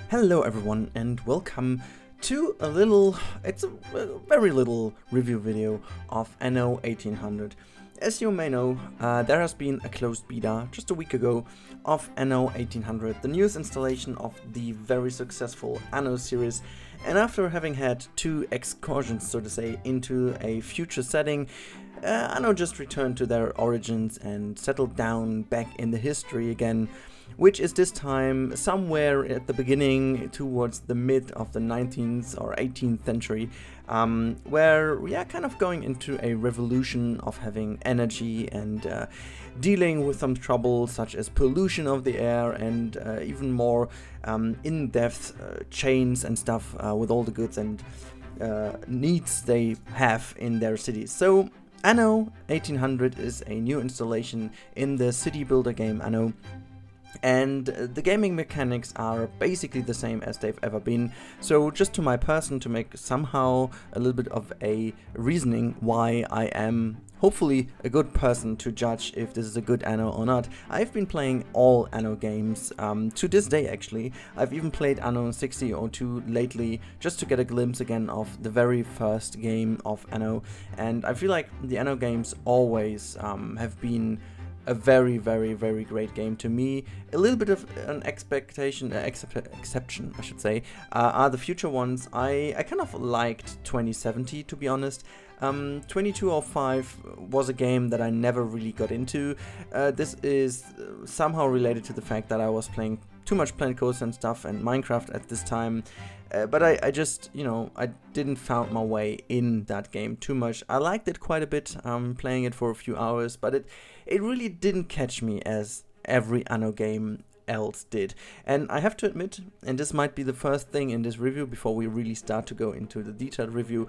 Hello everyone and welcome to it's a very little review video of Anno 1800. As you may know, there has been a closed beta just a week ago of Anno 1800, the newest installation of the very successful Anno series, and after having had two excursions, so to say, into a future setting, Anno just returned to their origins and settled down back in the history again, which is this time somewhere at the beginning towards the mid of the 19th or 18th century, where we are kind of going into a revolution of having energy and dealing with some trouble such as pollution of the air and even more in-depth chains and stuff with all the goods and needs they have in their cities. So Anno 1800 is a new installation in the city builder game Anno. And the gaming mechanics are basically the same as they've ever been. So just to my person, to make somehow a little bit of a reasoning why I am hopefully a good person to judge if this is a good Anno or not. I've been playing all Anno games to this day actually. I've even played Anno 6002 lately just to get a glimpse again of the very first game of Anno. And I feel like the Anno games always have been a very great game to me. A little bit of an exception I should say are the future ones. I kind of liked 2070 to be honest. 2205 was a game that I never really got into. This is somehow related to the fact that I was playing too much Planet Coaster and stuff and Minecraft at this time. But I just, you know, I didn't found my way in that game too much. I liked it quite a bit, playing it for a few hours, but it really didn't catch me as every Anno game else did. And I have to admit, and this might be the first thing in this review before we really start to go into the detailed review,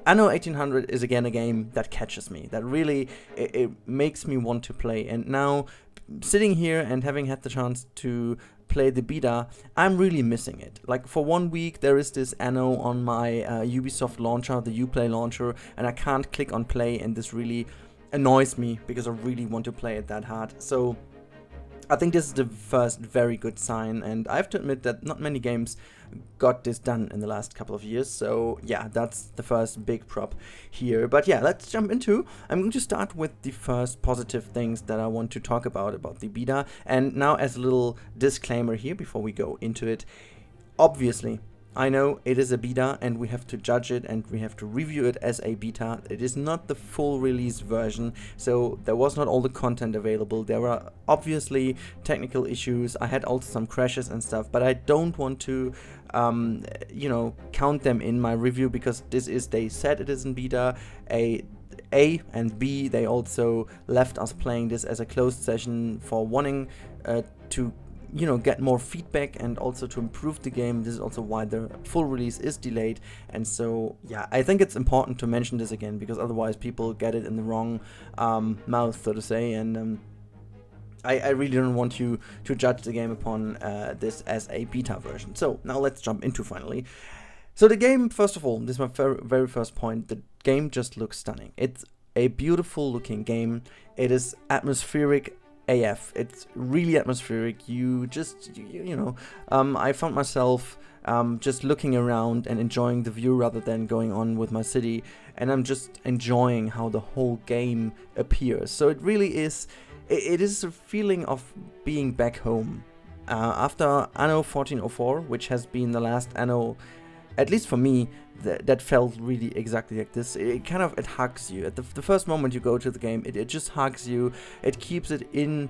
Anno 1800 is again a game that catches me, that really it makes me want to play. And now, sitting here and having had the chance to play the beta, I'm really missing it. Like for 1 week there is this Anno on my Ubisoft launcher, the Uplay launcher, and I can't click on play, and this really annoys me because I really want to play it that hard. So I think this is the first very good sign, and I have to admit that not many games got this done in the last couple of years, so yeah, that's the first big prop here. But yeah, let's jump into, I'm going to start with the first positive things that I want to talk about the beta. And now, as a little disclaimer here before we go into it, obviously I know it is a beta and we have to judge it and we have to review it as a beta. It is not the full release version, so there was not all the content available. There were obviously technical issues. I had also some crashes and stuff, but I don't want to you know, count them in my review because this is, they said it is in beta. A and B, they also left us playing this as a closed session for wanting to, you know, get more feedback and also to improve the game. This is also why the full release is delayed. And so yeah, I think it's important to mention this again because otherwise people get it in the wrong mouth, so to say. And I really don't want you to judge the game upon this as a beta version. So now let's jump into finally. So the game, first of all, this is my very first point, the game just looks stunning. It's a beautiful looking game. It is atmospheric AF. It's really atmospheric. You know, I found myself just looking around and enjoying the view rather than going on with my city, and I'm just enjoying how the whole game appears. So it really is, it is a feeling of being back home. After Anno 1404, which has been the last Anno, at least for me, that felt really exactly like this. It kind of, it hugs you. At the first moment you go to the game, it just hugs you. It keeps it in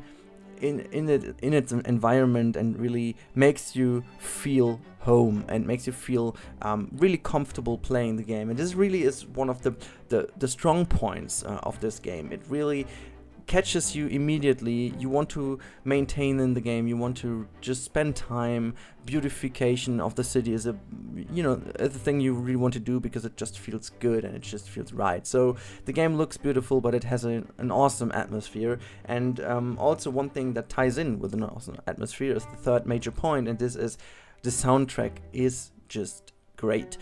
its environment and really makes you feel home and makes you feel really comfortable playing the game. And this really is one of the strong points of this game. It really catches you immediately. You want to maintain in the game, you want to just spend time. Beautification of the city is a, you know, a thing you really want to do because it just feels good and it just feels right. So the game looks beautiful, but it has an awesome atmosphere. And also one thing that ties in with an awesome atmosphere is the third major point, and this is the soundtrack is just great.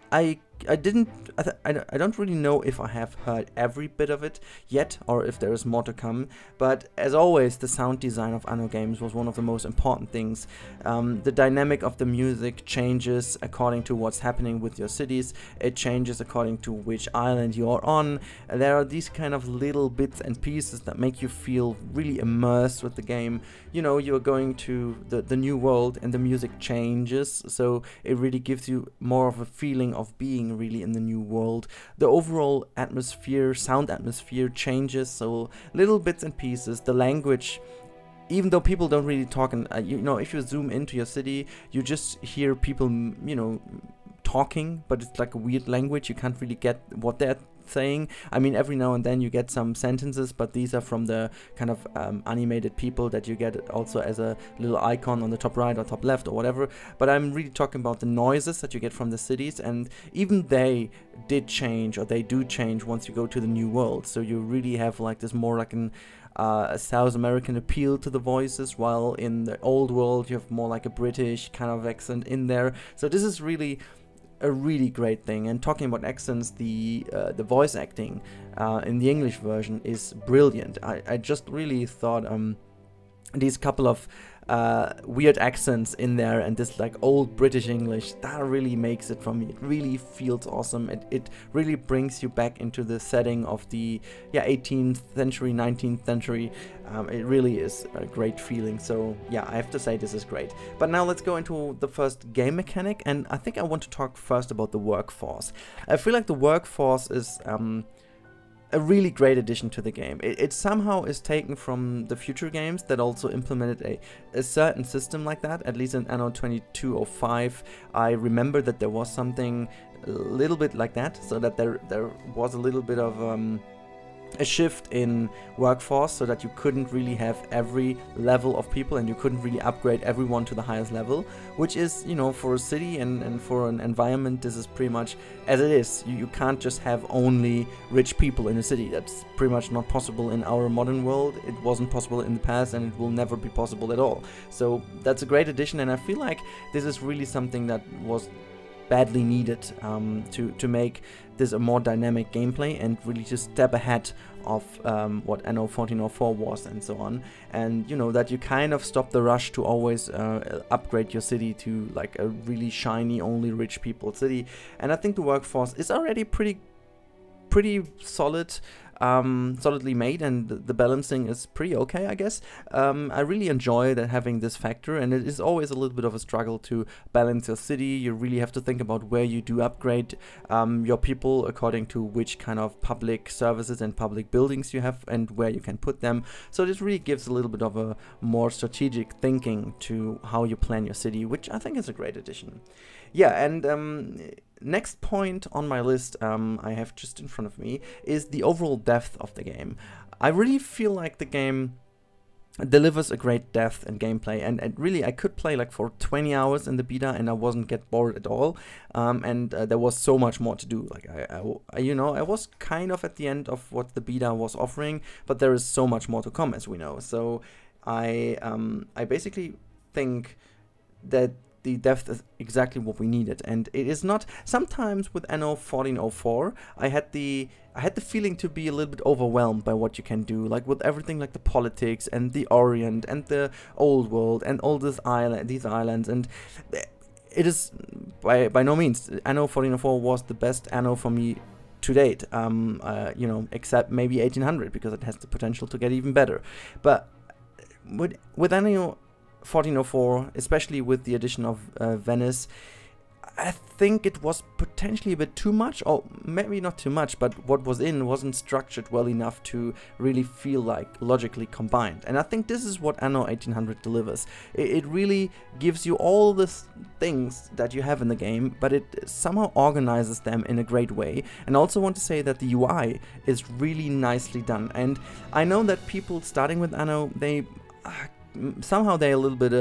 I I don't really know if I have heard every bit of it yet, or if there is more to come, but as always, the sound design of Anno games was one of the most important things. The dynamic of the music changes according to what's happening with your cities, it changes according to which island you are on. There are these kind of little bits and pieces that make you feel really immersed with the game. You know, you're going to the new world and the music changes, so it really gives you more of a feeling of being really in the new world. The overall atmosphere, sound atmosphere changes, so little bits and pieces. The language, even though people don't really talk, and you know, if you zoom into your city, you just hear people, you know, talking, but it's like a weird language. You can't really get what they're saying. I mean, every now and then you get some sentences, but these are from the kind of animated people that you get also as a little icon on the top right or top left or whatever. But I'm really talking about the noises that you get from the cities, and even they did change, or they do change once you go to the new world. So you really have like this more like an a South American appeal to the voices, while in the old world you have more like a British kind of accent in there. So this is really a really great thing. And talking about accents, the voice acting in the English version is brilliant. I just really thought these couple of weird accents in there and this like old British English, that really makes it for me. It really feels awesome. It really brings you back into the setting of the 18th century, 19th century. It really is a great feeling. So yeah, I have to say this is great. But now let's go into the first game mechanic, and I think I want to talk first about the workforce. I feel like the workforce is a really great addition to the game. It somehow is taken from the future games that also implemented a certain system like that. At least in Anno 2205, I remember that there was something a little bit like that, so that there was a little bit of a shift in workforce, so that you couldn't really have every level of people and you couldn't really upgrade everyone to the highest level, which is, you know, for a city and for an environment, this is pretty much as it is. You can't just have only rich people in a city. That's pretty much not possible in our modern world. It wasn't possible in the past, and it will never be possible at all. So that's a great addition, and I feel like this is really something that was badly needed to make this a more dynamic gameplay and really just step ahead of what Anno 1404 was and so on. And you know, that you kind of stop the rush to always upgrade your city to like a really shiny, only rich people city. And I think the workforce is already pretty solid, solidly made, and the balancing is pretty okay, I guess. I really enjoy that, having this factor, and it is always a little bit of a struggle to balance your city. You really have to think about where you do upgrade your people according to which kind of public services and public buildings you have and where you can put them. So this really gives a little bit of a more strategic thinking to how you plan your city, which I think is a great addition. Yeah, and next point on my list, I have just in front of me, is the overall depth of the game. I really feel like the game delivers a great depth and gameplay, and really I could play like for 20 hours in the beta and I wasn't get bored at all. And there was so much more to do. Like you know, I was kind of at the end of what the beta was offering, but there is so much more to come, as we know. So I basically think that the depth is exactly what we needed, and it is not. Sometimes with Anno 1404, I had the feeling to be a little bit overwhelmed by what you can do, like with everything, like the politics and the Orient and the old world and all these islands, and it is by no means. Anno 1404 was the best Anno for me to date, you know, except maybe 1800, because it has the potential to get even better. But with Anno 1404, especially with the addition of Venice, I think it was potentially a bit too much, or maybe not too much, but what was in wasn't structured well enough to really feel like logically combined. And I think this is what Anno 1800 delivers. It really gives you all the things that you have in the game, but it somehow organizes them in a great way. And I also want to say that the UI is really nicely done. And I know that people starting with Anno, somehow they're a little bit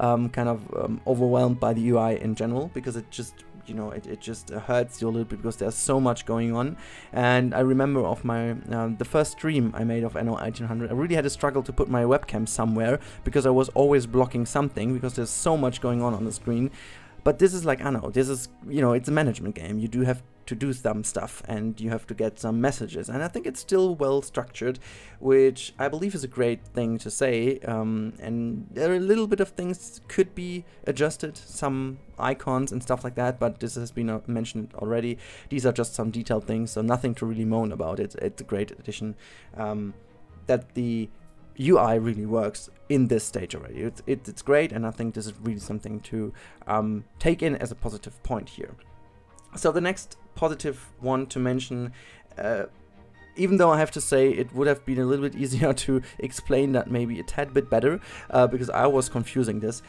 kind of overwhelmed by the UI in general, because it just, you know, it just hurts you a little bit because there's so much going on. And I remember of my the first stream I made of Anno 1800, I really had a struggle to put my webcam somewhere because I was always blocking something, because there's so much going on the screen. But this is like Anno. This is, you know, it's a management game. You do have to do some stuff, and you have to get some messages. And I think it's still well structured, which I believe is a great thing to say. And there are a little bit of things could be adjusted, some icons and stuff like that, but this has been mentioned already. These are just some detailed things, so nothing to really moan about. It's a great addition. That the UI really works in this stage already. It's great, and I think this is really something to take in as a positive point here. So the next positive one to mention, even though I have to say it would have been a little bit easier to explain that maybe a tad bit better, because I was confusing this.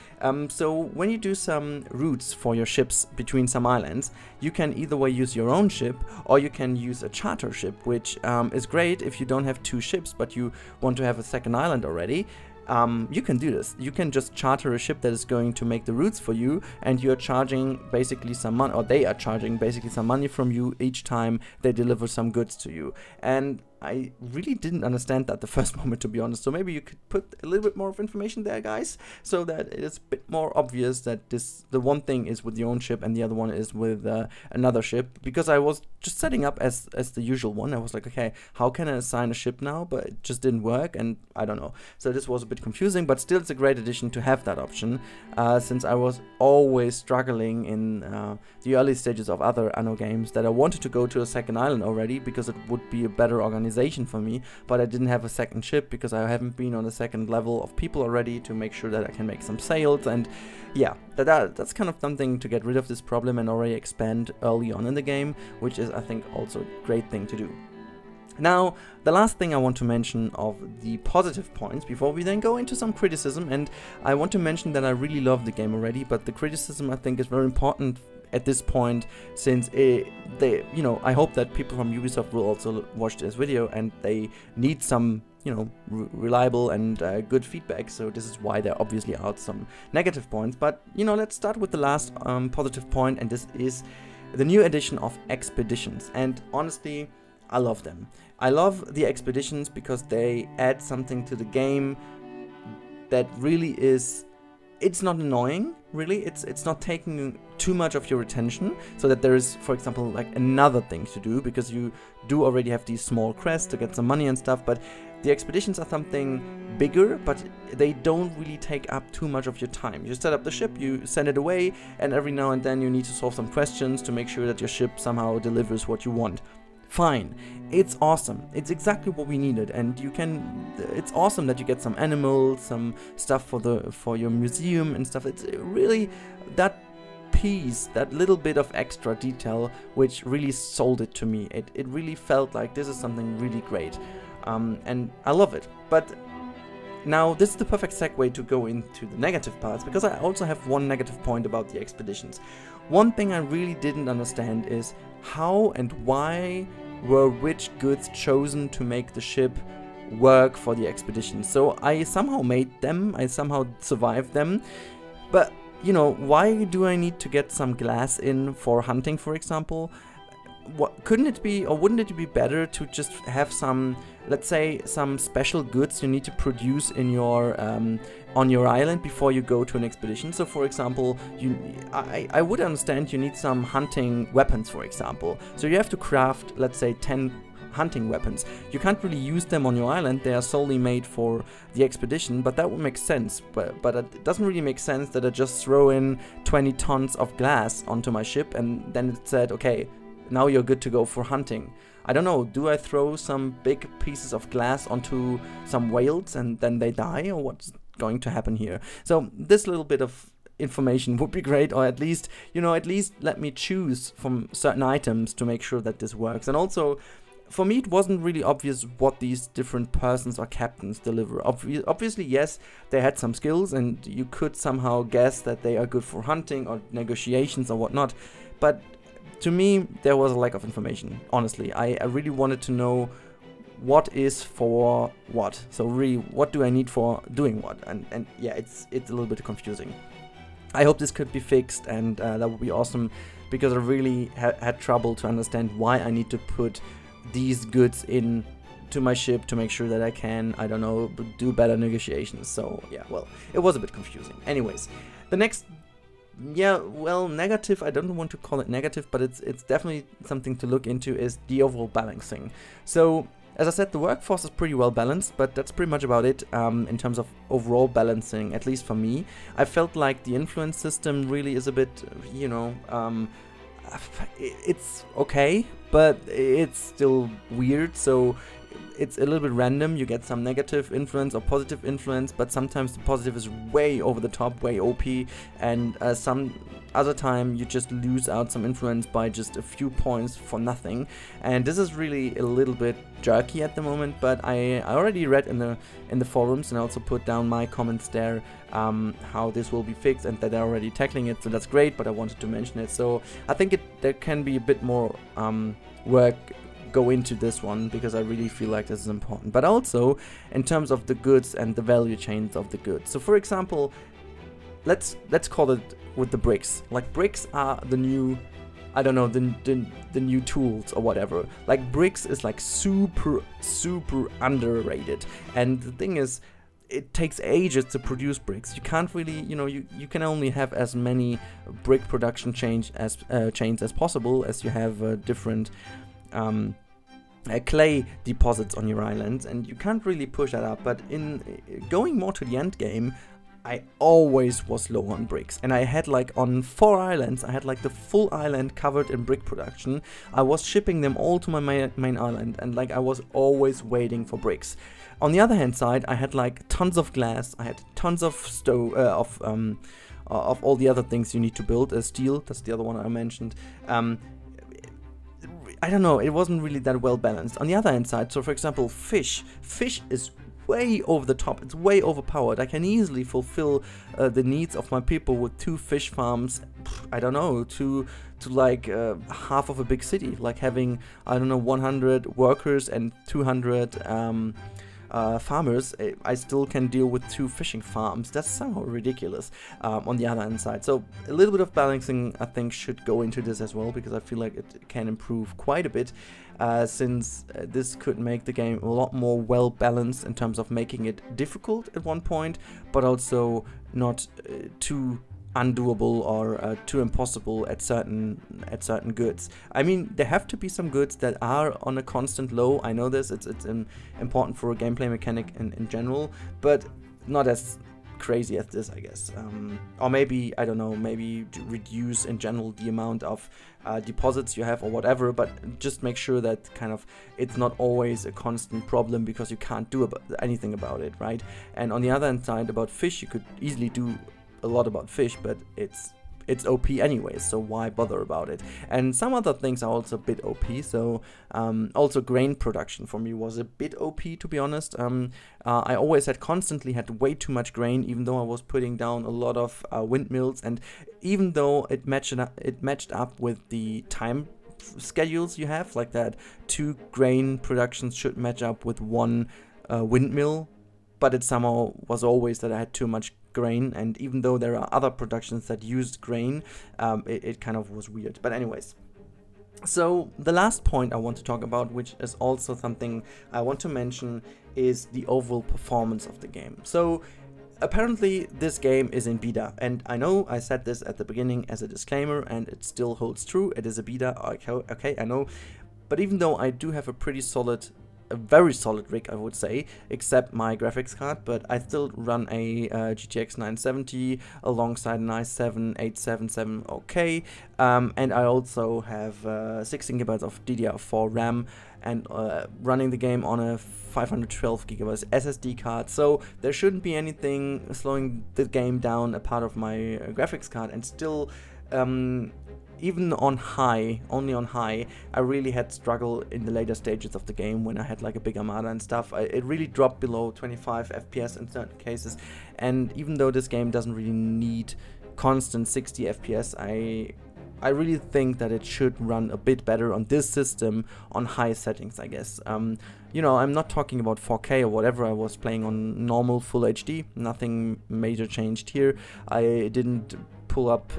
So when you do some routes for your ships between some islands, you can either way use your own ship, or you can use a charter ship, which is great if you don't have two ships but you want to have a second island already. You can do this. You can just charter a ship that is going to make the routes for you, and you're charging basically some money, or they are charging basically some money from you each time they deliver some goods to you. And I really didn't understand that the first moment, to be honest. So maybe you could put a little bit more of information there, guys, so that it is a bit more obvious that the one thing is with your own ship and the other one is with another ship. Because I was just setting up as the usual one. I was like, okay, how can I assign a ship now? But it just didn't work, and I don't know. So this was a bit confusing, but still it's a great addition to have that option, since I was always struggling in the early stages of other Anno games that I wanted to go to a second island already because it would be a better organization for me, but I didn't have a second ship because I haven't been on the second level of people already to make sure that I can make some sales. And yeah, that's kind of something to get rid of this problem and already expand early on in the game, which is, I think, also a great thing to do. Now, the last thing I want to mention of the positive points before we then go into some criticism, and I want to mention that I really love the game already, but the criticism I think is very important at this point, since I hope that people from Ubisoft will also watch this video and they need some, reliable and good feedback. So this is why there obviously are some negative points. But, let's start with the last positive point, and this is the new edition of expeditions. And honestly, I love them. I love the expeditions because they add something to the game that really is, it's not annoying, really. It's not taking too much of your attention, so that there is, for example, like another thing to do, because you do already have these small quests to get some money and stuff. But the expeditions are something bigger, but they don't really take up too much of your time. You set up the ship, you send it away, and every now and then you need to solve some questions to make sure that your ship somehow delivers what you want. Fine, it's awesome, it's exactly what we needed, and it's awesome that you get some animals, some stuff for your museum and stuff. It's really that piece, that little bit of extra detail, which really sold it to me. It really felt like this is something really great, and I love it. But now this is the perfect segue to go into the negative parts, because I also have one negative point about the expeditions. One thing I really didn't understand is how and why were which goods chosen to make the ship work for the expedition. So I somehow made them, I somehow survived them, but why do I need to get some glass in for hunting, for example? Couldn't it be, or wouldn't it be better to just have some, let's say, some special goods you need to produce in your on your island before you go to an expedition? So for example, I would understand you need some hunting weapons, for example. So you have to craft, let's say, 10 hunting weapons. You can't really use them on your island, they are solely made for the expedition, but that would make sense. But it doesn't really make sense that I just throw in 20 tons of glass onto my ship and then it said, okay, now you're good to go for hunting. I don't know, do I throw some big pieces of glass onto some whales and then they die, or what's going to happen here? So this little bit of information would be great, or at least, at least let me choose from certain items to make sure that this works. And also, for me, it wasn't really obvious what these different persons or captains deliver. Obviously, yes, they had some skills, and you could somehow guess that they are good for hunting or negotiations or whatnot, but to me, there was a lack of information, honestly. I really wanted to know what is for what. So really, what do I need for doing what? And yeah, it's a little bit confusing. I hope this could be fixed, and that would be awesome, because I really had trouble to understand why I need to put these goods in to my ship to make sure that I can, I don't know, do better negotiations. So yeah, well, it was a bit confusing. Anyways, the next yeah, well, negative, I don't want to call it negative, but it's definitely something to look into, is the overall balancing. So, as I said, the workforce is pretty well balanced, but that's pretty much about it in terms of overall balancing, at least for me. I felt like the influence system really is a bit, you know, it's okay, but it's still weird, so it's a little bit random. You get some negative influence or positive influence, but sometimes the positive is way over the top, way OP, and some other time you just lose out some influence by just a few points for nothing. And this is really a little bit jerky at the moment, but I already read in the forums, and I also put down my comments there how this will be fixed and that they're already tackling it, so that's great, but I wanted to mention it. So I think there can be a bit more work go into this one, because I really feel like this is important. But also in terms of the goods and the value chains of the goods. So for example, let's call it with the bricks. Like, bricks are the new, I don't know, the new tools or whatever. Like, bricks is like super underrated, and the thing is, it takes ages to produce bricks. You can't really, you know, you can only have as many brick production chains as possible as you have different clay deposits on your islands, and you can't really push that up. But in going more to the end game, I always was low on bricks, and I had like on 4 islands, I had like the full island covered in brick production. I was shipping them all to my main island, and like I was always waiting for bricks. On the other hand side, I had like tons of glass, I had tons of stone, of all the other things you need to build. Steel, that's the other one I mentioned. I don't know, it wasn't really that well balanced. On the other hand side, so for example, fish is way over the top, it's way overpowered. I can easily fulfill the needs of my people with 2 fish farms, I don't know, to like half of a big city, like having, I don't know, 100 workers and 200 farmers. I still can deal with 2 fishing farms. That's somehow ridiculous on the other hand side. So a little bit of balancing, I think, should go into this as well, because I feel like it can improve quite a bit, since this could make the game a lot more well balanced in terms of making it difficult at one point, but also not too undoable or too impossible at certain goods. I mean, there have to be some goods that are on a constant low. I know this, it's important for a gameplay mechanic in general, but not as crazy as this, I guess. Or maybe, I don't know, maybe reduce in general the amount of deposits you have or whatever, but just make sure that kind of it's not always a constant problem, because you can't do anything about it, right? And on the other hand side, about fish, you could easily do a lot about fish, but it's OP anyways, so why bother about it? And some other things are also a bit OP, so also grain production for me was a bit OP, to be honest. I always constantly had way too much grain, even though I was putting down a lot of windmills, and even though it matched up with the time schedules you have, like that 2 grain productions should match up with 1 windmill, but it somehow was always that I had too much grain, and even though there are other productions that used grain, it kind of was weird. But anyways, so the last point I want to talk about, which is also something I want to mention, is the overall performance of the game. So apparently this game is in beta, and I know I said this at the beginning as a disclaimer, and it still holds true. It is a beta, okay, I know, but even though I do have a very solid rig, I would say, except my graphics card, but I still run a GTX 970 alongside an i7 877, okay, and I also have 16 GB of DDR4 RAM, and running the game on a 512 GB SSD card, so there shouldn't be anything slowing the game down a part of my graphics card. And still, even on high, only on high, I really had struggle in the later stages of the game when I had like a big armada and stuff. It really dropped below 25 FPS in certain cases, and even though this game doesn't really need constant 60 FPS, I really think that it should run a bit better on this system on high settings, I guess. You know, I'm not talking about 4K or whatever. I was playing on normal full HD, nothing major changed here. I didn't pull up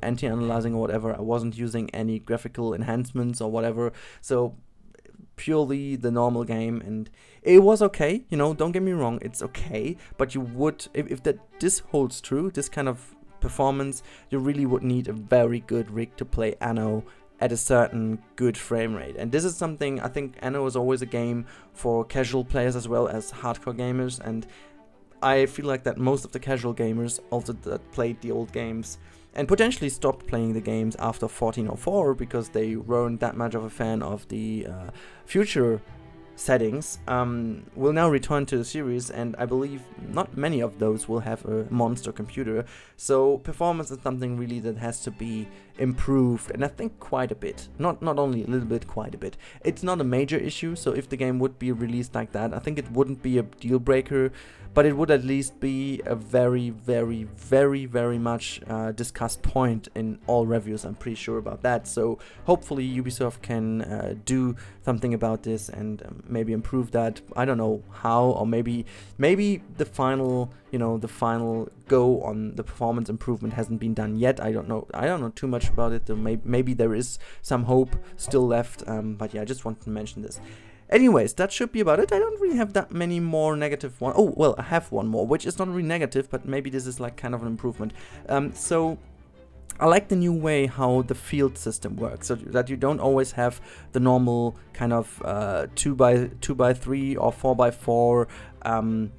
anti-analyzing or whatever. I wasn't using any graphical enhancements or whatever, so purely the normal game, and it was okay, you know, don't get me wrong, it's okay, but you would, if this holds true, this kind of performance, you really would need a very good rig to play Anno at a certain good frame rate. And this is something, I think Anno is always a game for casual players as well as hardcore gamers, and I feel like that most of the casual gamers also that played the old games and potentially stopped playing the games after 1404 because they weren't that much of a fan of the future settings, will now return to the series, and I believe not many of those will have a monster computer, so performance is something really that has to be improved, and I think quite a bit. Not only a little bit, quite a bit. It's not a major issue, so if the game would be released like that, I think it wouldn't be a deal breaker, but it would at least be a very, very, very, very much discussed point in all reviews. I'm pretty sure about that. So hopefully Ubisoft can do something about this and maybe improve that. I don't know how, or maybe the final, the final go on the performance improvement hasn't been done yet. I don't know too much about it. Maybe there is some hope still left. But yeah, I just wanted to mention this. Anyways, that should be about it. I don't really have that many more negative ones. Oh, well, I have one more, which is not really negative, but maybe this is like kind of an improvement. So I like the new way how the field system works, so that you don't always have the normal kind of 2x3 or 4x4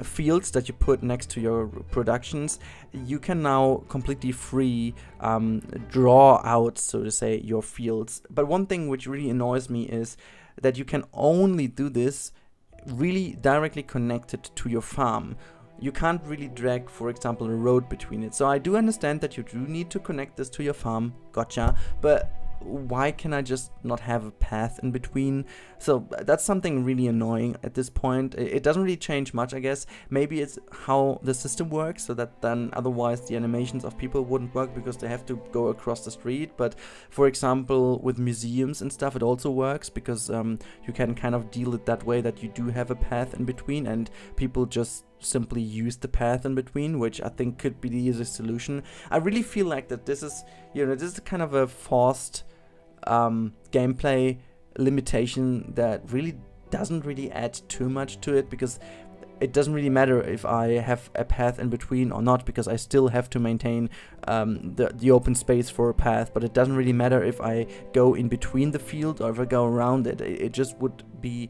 fields that you put next to your productions. You can now completely free draw out, so to say, your fields. But one thing which really annoys me is that you can only do this really directly connected to your farm. You can't really drag, for example, a road between it. So I do understand that you do need to connect this to your farm, gotcha, but why can I just not have a path in between? So that's something really annoying at this point. It doesn't really change much, I guess. Maybe it's how the system works, so that then otherwise the animations of people wouldn't work because they have to go across the street. But for example, with museums and stuff, it also works because you can kind of deal it that way, that you do have a path in between and people just simply use the path in between, which I think could be the easiest solution. I really feel like that this is, this is kind of a forced gameplay limitation that really doesn't really add too much to it, because it doesn't really matter if I have a path in between or not, because I still have to maintain the open space for a path. But it doesn't really matter if I go in between the field or if I go around it. It just would be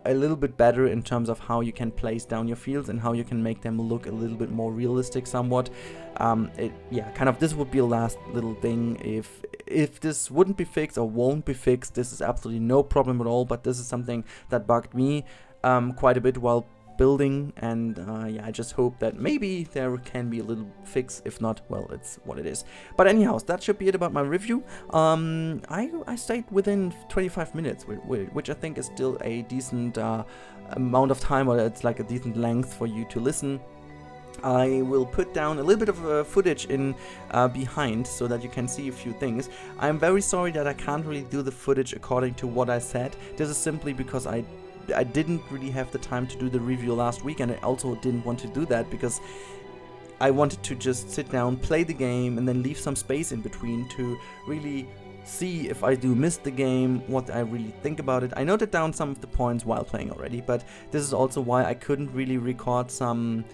a little bit better in terms of how you can place down your fields and how you can make them look a little bit more realistic somewhat. Yeah, kind of this would be a last little thing. If this wouldn't be fixed or won't be fixed, this is absolutely no problem at all, but this is something that bugged me quite a bit while building, and yeah, I just hope that maybe there can be a little fix. If not, well, it's what it is. But anyhow, that should be it about my review. I stayed within 25 minutes, which I think is still a decent amount of time, or it's like a decent length for you to listen. I will put down a little bit of footage in behind so that you can see a few things. I'm very sorry that I can't really do the footage according to what I said. This is simply because I didn't really have the time to do the review last week, and I also didn't want to do that because I wanted to just sit down, play the game, and then leave some space in between to really see if I do miss the game, what I really think about it. I noted down some of the points while playing already, but this is also why I couldn't really record some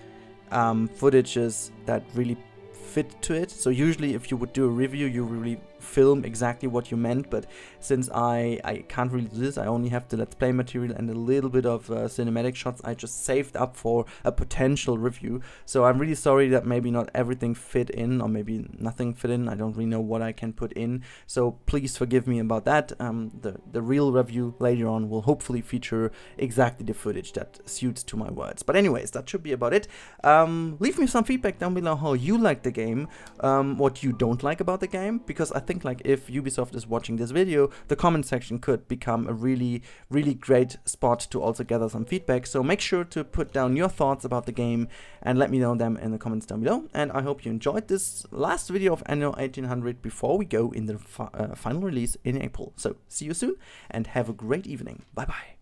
footages that really fit to it. So usually if you would do a review, you really film exactly what you meant, but since I can't really do this, I only have the Let's Play material and a little bit of cinematic shots I just saved up for a potential review. So I'm really sorry that maybe not everything fit in, or maybe nothing fit in. I don't really know what I can put in, so please forgive me about that. The real review later on will hopefully feature exactly the footage that suits to my words. But anyways, that should be about it. Leave me some feedback down below how you like the game, what you don't like about the game, because I think like if Ubisoft is watching this video, the comment section could become a really great spot to also gather some feedback. So make sure to put down your thoughts about the game and let me know them in the comments down below. And I hope you enjoyed this last video of Anno 1800 before we go in the final release in April. So see you soon and have a great evening. Bye bye.